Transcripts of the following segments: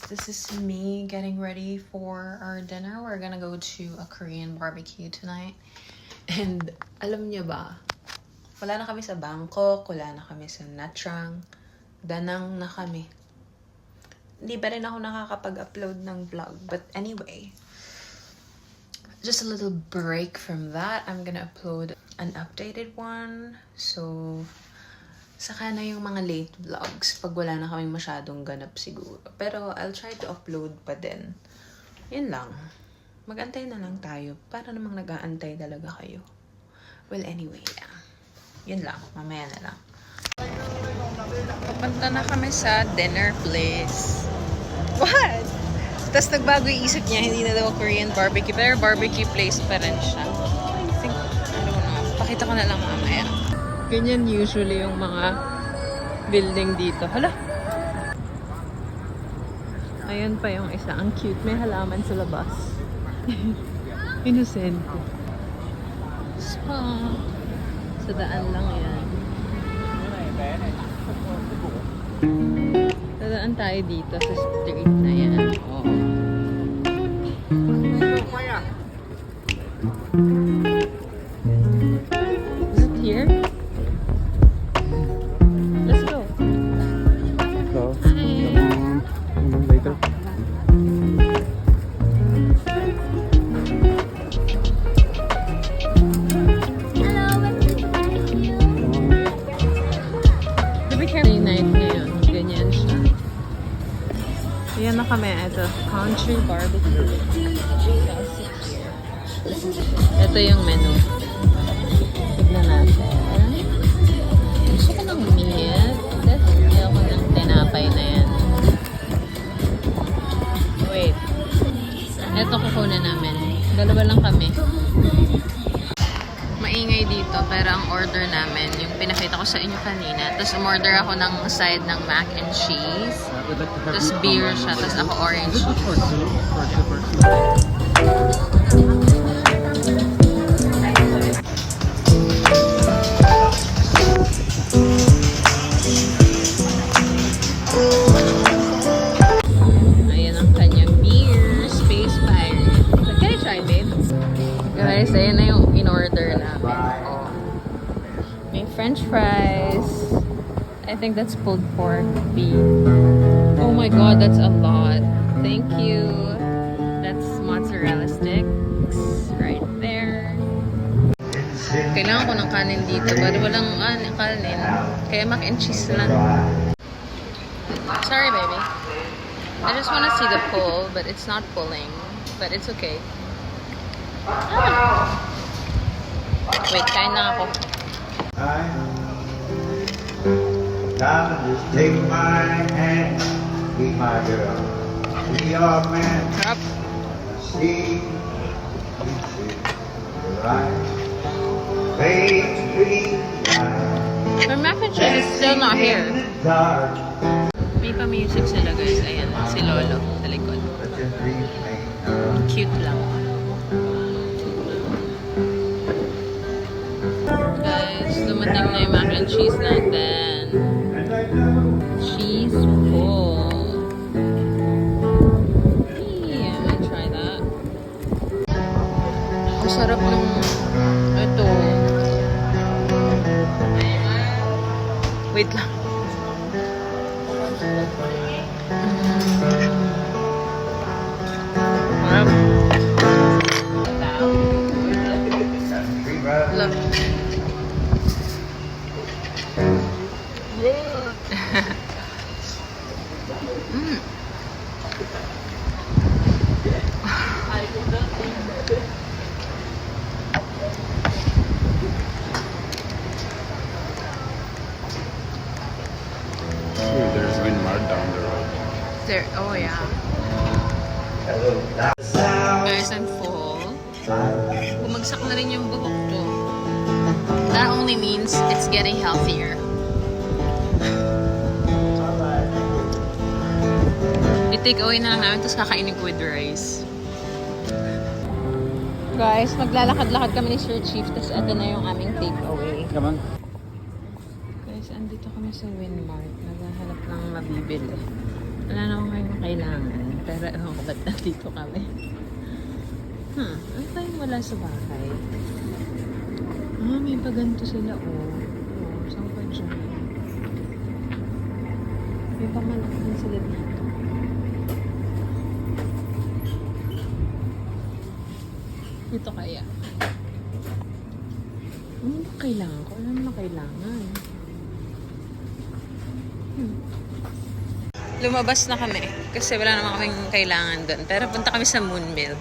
This is me getting ready for our dinner. We're gonna go to a Korean barbecue tonight. And alam niyo ba, wala na kami sa Bangkok, wala na kami sa Nha Trang, Danang na kami. Hindi pa rin ako nakakapag-upload ng vlog. But anyway, just a little break from that. I'm gonna upload an updated one. So, saka na yung mga late vlogs pag wala na kaming masyadong ganap siguro. Pero I'll try to upload pa din. Yun lang. Mag-antay na lang tayo. Para namang nag-aantay talaga kayo. Well, anyway, yeah. Yun lang. Mamaya na lang. Papunta na kami sa dinner place. What? Tapos nagbago yung isip niya, hindi na daw Korean barbecue. Pero barbecue place pa rin siya. I think, I don't know. Pakita ko na lang mamaya. Ganyan usually yung mga building dito. Hala! Ayun pa yung isa. Ang cute. May halaman sa labas. Innocent. Spa. Sa daan lang yan. Dadaan tayo dito sa street na yan. Oh. Is it here? Let's go. So, Hi. later. To be careful. Night ngayon. Ganyan siya. Ayan na kami. Ito. Country barbecue. Ito yung menu. Tignan natin. Gusto ko ng meat. Ayaw ko ng tinapay na yan. Wait. Ito kukunin namin. Dalawa lang kami. Maingay dito, pero ang order namin, yung pinakita ko sa inyo kanina. Tapos umorder ako ng side ng mac and cheese. Tapos beer siya, tapos ako orange juice. Ayan ang kanyang beer, Space Pirate. Can I try, babe? Guys, ayan na yung in-order namin. Oh. May french fries. I think that's pulled pork beef. Oh my god, that's a lot. Thank you. That's mozzarella sticks right there. Kailangan ko ng kanin dito, pero walang kanin. Kaya mac and cheese lang. Sorry, baby. I just want to see the pull, but it's not pulling. But it's okay. Ah. Wait, kain na ako. Darling, just take my hand, be my girl, be your man. Sarap. See, right, face me The mac and cheese is still not here. in the dark. May pa-music sila, guys. Ayan, si Lolo sa likod. Let your dreams make none. Cute lang. Guys, dumating na yung mac and cheese natin. And I know Cheese pull. Yeah, I'm gonna try that. Ang sarap ng ito. Wait lang. country road. Look. Mm. There's Winmar down the road. There, oh yeah. Hello, Guys, I'm full. Bumagsak na rin yung buhok ko. That only means it's getting healthier. I-take away na lang namin, tapos kakainin ko with rice. Guys, maglalakad-lakad kami ni Sir Chief, tapos ito na yung aming takeaway. Come on. Guys, andito kami sa Winmart. Naghahanap ng mabibili. Wala naman kayong kailangan. Pero ewan ko ba't nandito kami. Ano tayong wala sa bahay? May paganto sila, saan pa dyan? May pamalakhan sila dito. Ito kaya. Ano ba kailangan ko? Ano naman kailangan? Lumabas na kami kasi wala naman kaming kailangan doon. Pero punta kami sa Moon Milk.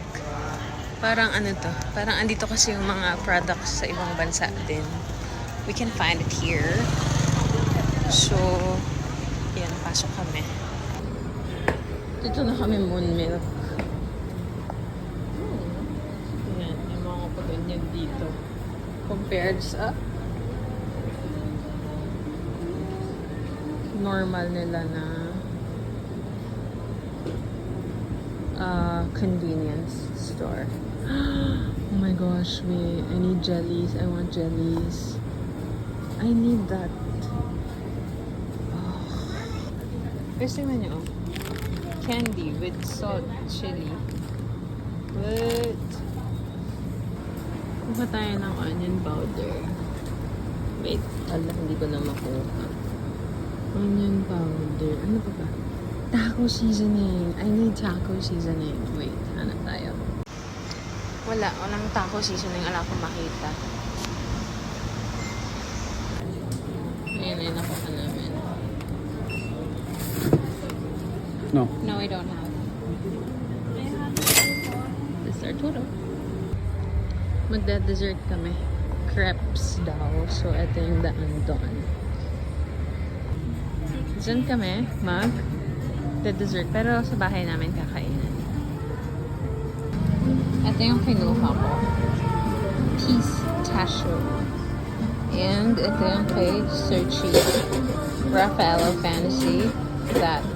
Parang ano to? Parang andito kasi yung mga products sa ibang bansa din. We can find it here. So, yan, pasok kami. Dito na kami Moon Milk. Yan, yung mga paganyan dito. Compared sa normal nila na convenience store. Oh my gosh, wait. I need jellies. I want jellies. I need that. Oh. First thing nyo, candy with salt, chili. What? Kuha tayo ng onion powder. Wait, hindi ko na makuha. Onion powder. Ano pa ba? Taco seasoning. I need taco seasoning. Wait, hanap tayo. Walang taco seasoning. Wala akong makita. Ayan, nakuha namin. No. No, I don't have. This is our total. Magda-dessert kami. Crepes daw. So, ito yung daan doon. Diyan kami, dessert. Pero sa bahay namin kakainin. Ito yung kinuha ko. Pistachio. And ito yung kay Sir Chief. Raffaello Fantasy. That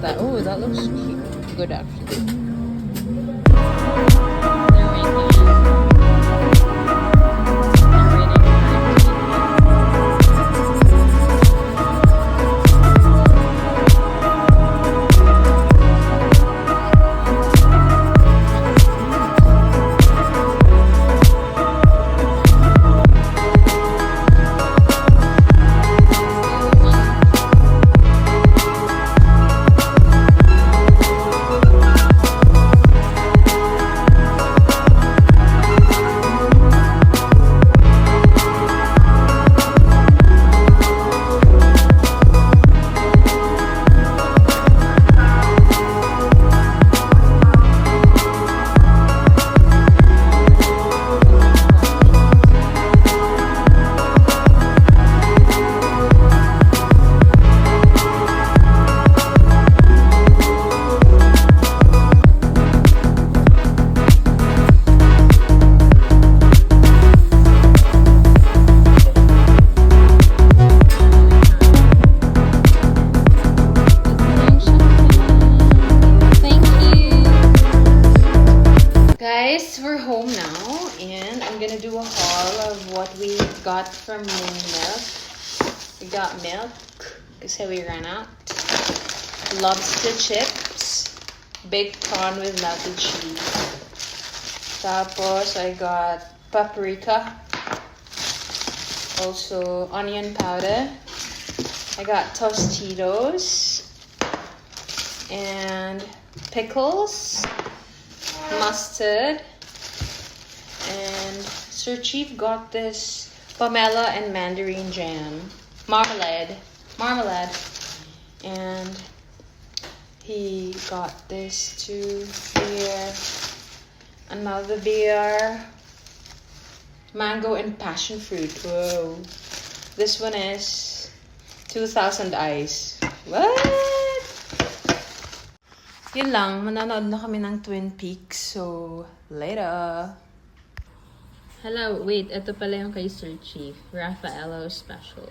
looks cute. Good actually. They're making we're home now, and I'm gonna do a haul of what we got from Moon Milk. We got milk, because we ran out. Lobster chips, baked prawn with melted cheese. Tapos, I got paprika, also onion powder. I got Tostitos, and pickles, mustard, and Sir Chief got this pomelo and mandarin jam, marmalade, and he got this too, beer, another beer, mango and passion fruit. Whoa, this one is 2,000 ice. What? Yun lang, mananood na kami ng Twin Peaks, so later. Hello, wait, ito pala yung kay Sir Chief, Raffaello Special.